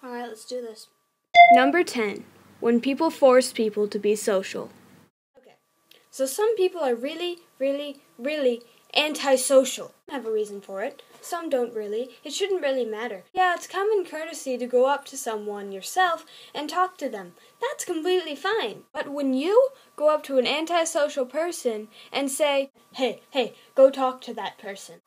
Alright, let's do this. Number 10. When people force people to be social. Okay, so some people are really, really, really antisocial. I have a reason for it. Some don't really. It shouldn't really matter. Yeah, it's common courtesy to go up to someone yourself and talk to them. That's completely fine. But when you go up to an antisocial person and say, hey, go talk to that person,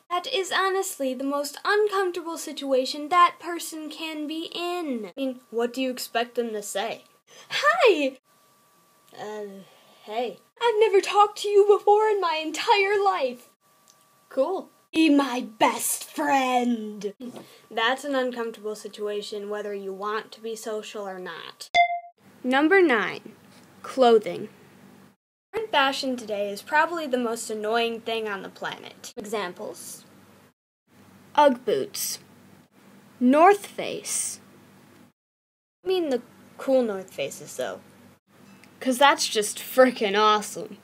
that is honestly the most uncomfortable situation that person can be in. I mean, what do you expect them to say? Hi! Hey. I've never talked to you before in my entire life. Cool. Be my best friend. That's an uncomfortable situation whether you want to be social or not. Number 9. Clothing. Current fashion today is probably the most annoying thing on the planet. Examples: Ugg boots. North Face. I mean the cool North Faces though. 'Cause that's just frickin' awesome.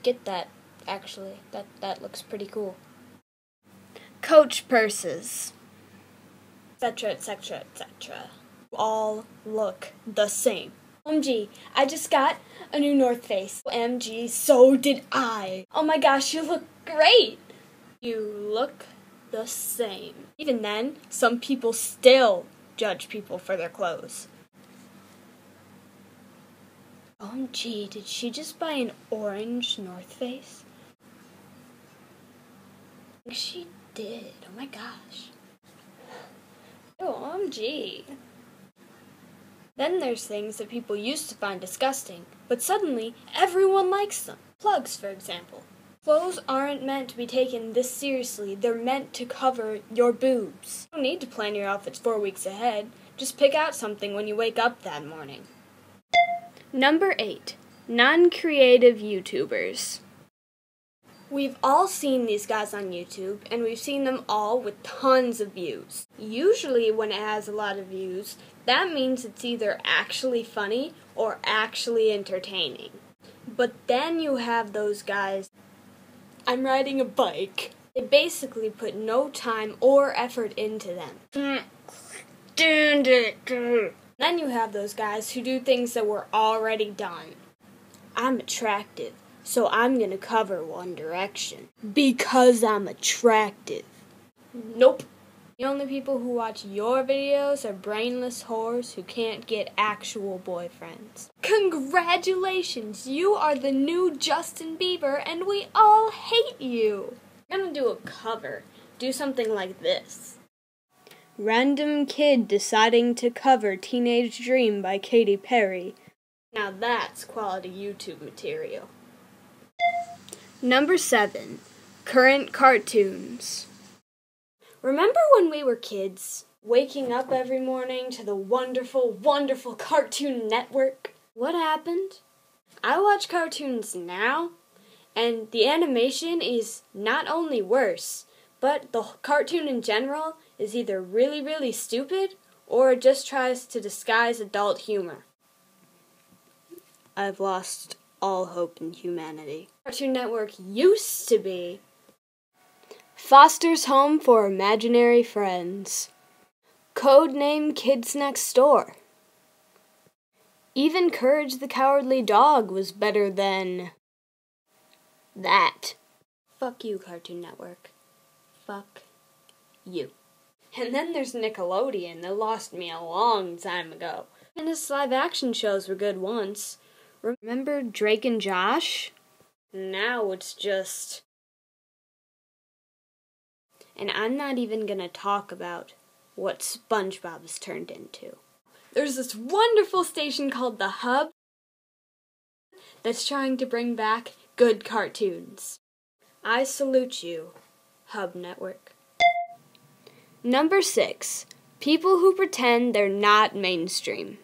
Get that, actually. That looks pretty cool. Coach purses. Etc., etc., etc. All look the same. OMG, I just got a new North Face. OMG, so did I. Oh my gosh, you look great. You look the same. Even then, some people still judge people for their clothes. OMG, did she just buy an orange North Face? I think she did. Oh my gosh. OMG. Then there's things that people used to find disgusting, but suddenly everyone likes them. Plugs, for example. Clothes aren't meant to be taken this seriously. They're meant to cover your boobs. You don't need to plan your outfits 4 weeks ahead. Just pick out something when you wake up that morning. Number 8. Non-creative YouTubers. We've all seen these guys on YouTube, and we've seen them all with tons of views. Usually when it has a lot of views, that means it's either actually funny or actually entertaining. But then you have those guys, I'm riding a bike. They basically put no time or effort into them. Then you have those guys who do things that were already done. I'm attractive, so I'm gonna cover One Direction. Because I'm attractive. Nope. The only people who watch your videos are brainless whores who can't get actual boyfriends. Congratulations! You are the new Justin Bieber and we all hate you! I'm gonna do a cover. Do something like this. Random kid deciding to cover Teenage Dream by Katy Perry. Now that's quality YouTube material. Number 7. Current cartoons. Remember when we were kids, waking up every morning to the wonderful, wonderful Cartoon Network? What happened? I watch cartoons now, and the animation is not only worse, but the cartoon in general is either really, really stupid, or it just tries to disguise adult humor. I've lost all hope in humanity. Cartoon Network used to be Foster's Home for Imaginary Friends. Codename Kids Next Door. Even Courage the Cowardly Dog was better than that. Fuck you, Cartoon Network. Fuck you. And then there's Nickelodeon that lost me a long time ago. And its live-action shows were good once. Remember Drake and Josh? Now it's just... And I'm not even gonna talk about what SpongeBob has turned into. There's this wonderful station called The Hub that's trying to bring back good cartoons. I salute you, Hub Network. Number 6. People who pretend they're not mainstream.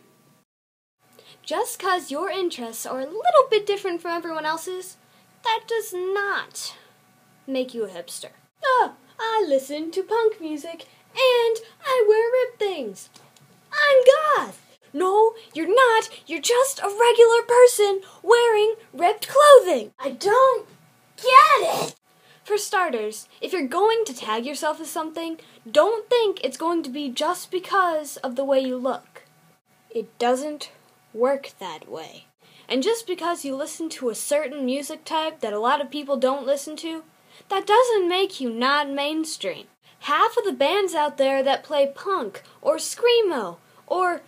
Just 'cause your interests are a little bit different from everyone else's, that does not make you a hipster. Oh, I listen to punk music and I wear ripped things. I'm goth. No, you're not. You're just a regular person wearing ripped clothing. I don't get it. For starters, if you're going to tag yourself as something, don't think it's going to be just because of the way you look. It doesn't work that way. And just because you listen to a certain music type that a lot of people don't listen to, that doesn't make you not mainstream. Half of the bands out there that play punk or screamo or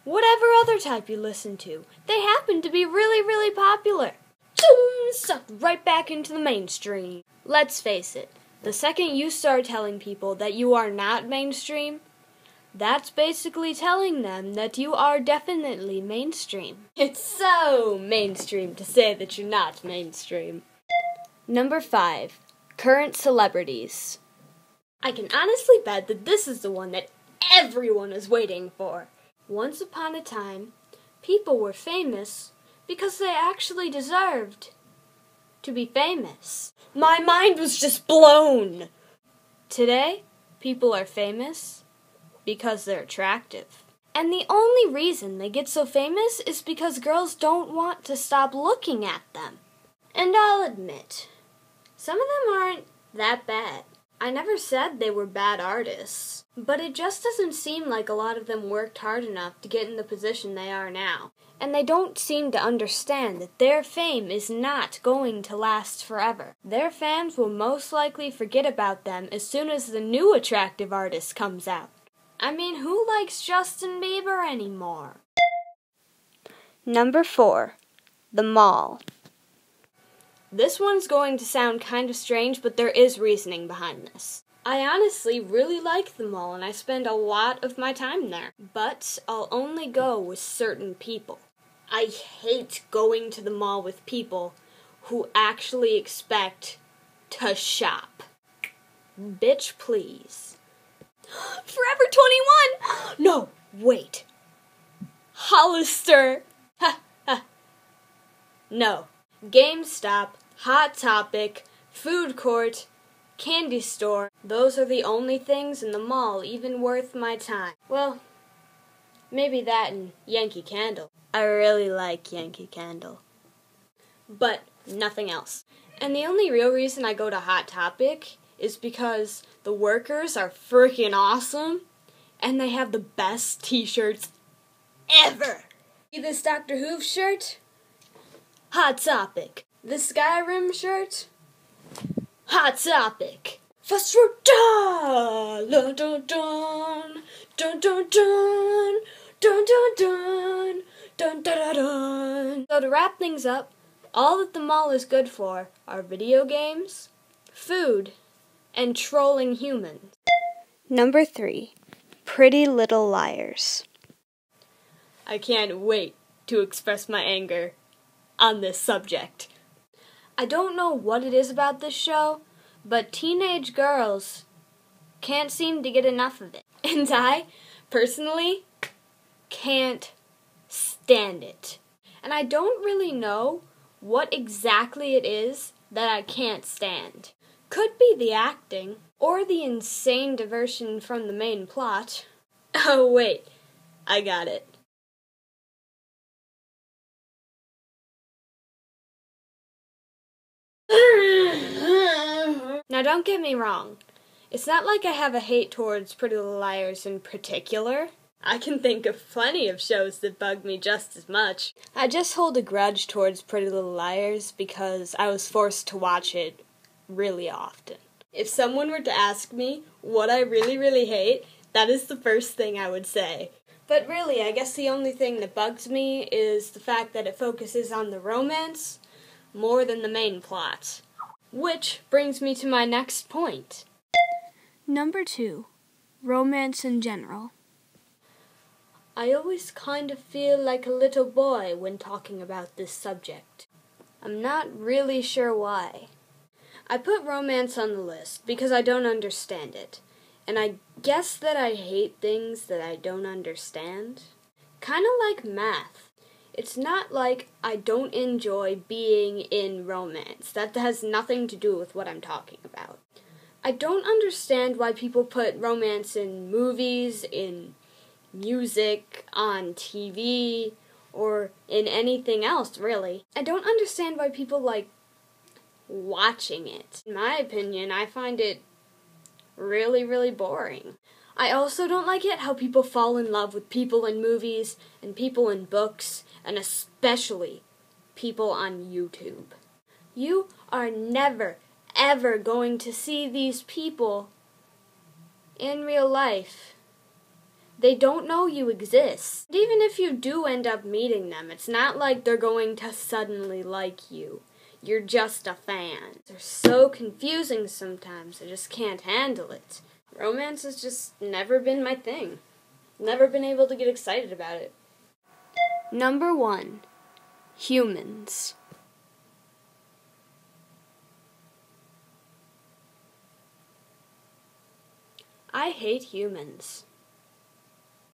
whatever other type you listen to, they happen to be really, really popular. Boom! Sucked right back into the mainstream. Let's face it, the second you start telling people that you are not mainstream, that's basically telling them that you are definitely mainstream. It's so mainstream to say that you're not mainstream. Number 5. Current celebrities. I can honestly bet that this is the one that everyone is waiting for. Once upon a time, people were famous because they actually deserved to be famous. My mind was just blown! Today, people are famous because they're attractive. And the only reason they get so famous is because girls don't want to stop looking at them. And I'll admit, some of them aren't that bad. I never said they were bad artists, but it just doesn't seem like a lot of them worked hard enough to get in the position they are now. And they don't seem to understand that their fame is not going to last forever. Their fans will most likely forget about them as soon as the new attractive artist comes out. I mean, who likes Justin Bieber anymore? Number 4. The mall. This one's going to sound kind of strange, but there is reasoning behind this. I honestly really like the mall, and I spend a lot of my time there. But I'll only go with certain people. I hate going to the mall with people who actually expect to shop. Bitch, please. Forever 21! No, wait. Hollister. Ha, ha. No. GameStop, Hot Topic, food court, candy store. Those are the only things in the mall even worth my time. Well, maybe that and Yankee Candle. I really like Yankee Candle. But nothing else. And the only real reason I go to Hot Topic is because the workers are freaking awesome and they have the best t-shirts ever. See this Doctor Who shirt? Hot Topic. This Skyrim shirt? Hot Topic. First row, dun dun dun dun dun dun dun dun dun dun dun dun. So to wrap things up, all that the mall is good for are video games, food, and trolling humans. Number 3. Pretty Little Liars. I can't wait to express my anger on this subject. I don't know what it is about this show, but teenage girls can't seem to get enough of it. And I, personally, can't stand it. And I don't really know what exactly it is that I can't stand. Could be the acting, or the insane diversion from the main plot. Oh wait, I got it. Now don't get me wrong, it's not like I have a hate towards Pretty Little Liars in particular. I can think of plenty of shows that bug me just as much. I just hold a grudge towards Pretty Little Liars because I was forced to watch it really often. If someone were to ask me what I really, really hate, that is the first thing I would say. But really, I guess the only thing that bugs me is the fact that it focuses on the romance more than the main plot. Which brings me to my next point. Number 2. Romance in general. I always kind of feel like a little boy when talking about this subject. I'm not really sure why. I put romance on the list because I don't understand it, and I guess that I hate things that I don't understand. Kinda like math. It's not like I don't enjoy being in romance. That has nothing to do with what I'm talking about. I don't understand why people put romance in movies, in music, on TV, or in anything else, really. I don't understand why people, watching it. In my opinion, I find it really, really boring. I also don't like it how people fall in love with people in movies and people in books, and especially people on YouTube. You are never, ever going to see these people in real life. They don't know you exist. And even if you do end up meeting them, it's not like they're going to suddenly like you. You're just a fan. They're so confusing sometimes, I just can't handle it. Romance has just never been my thing. Never been able to get excited about it. Number 1. Humans. I hate humans.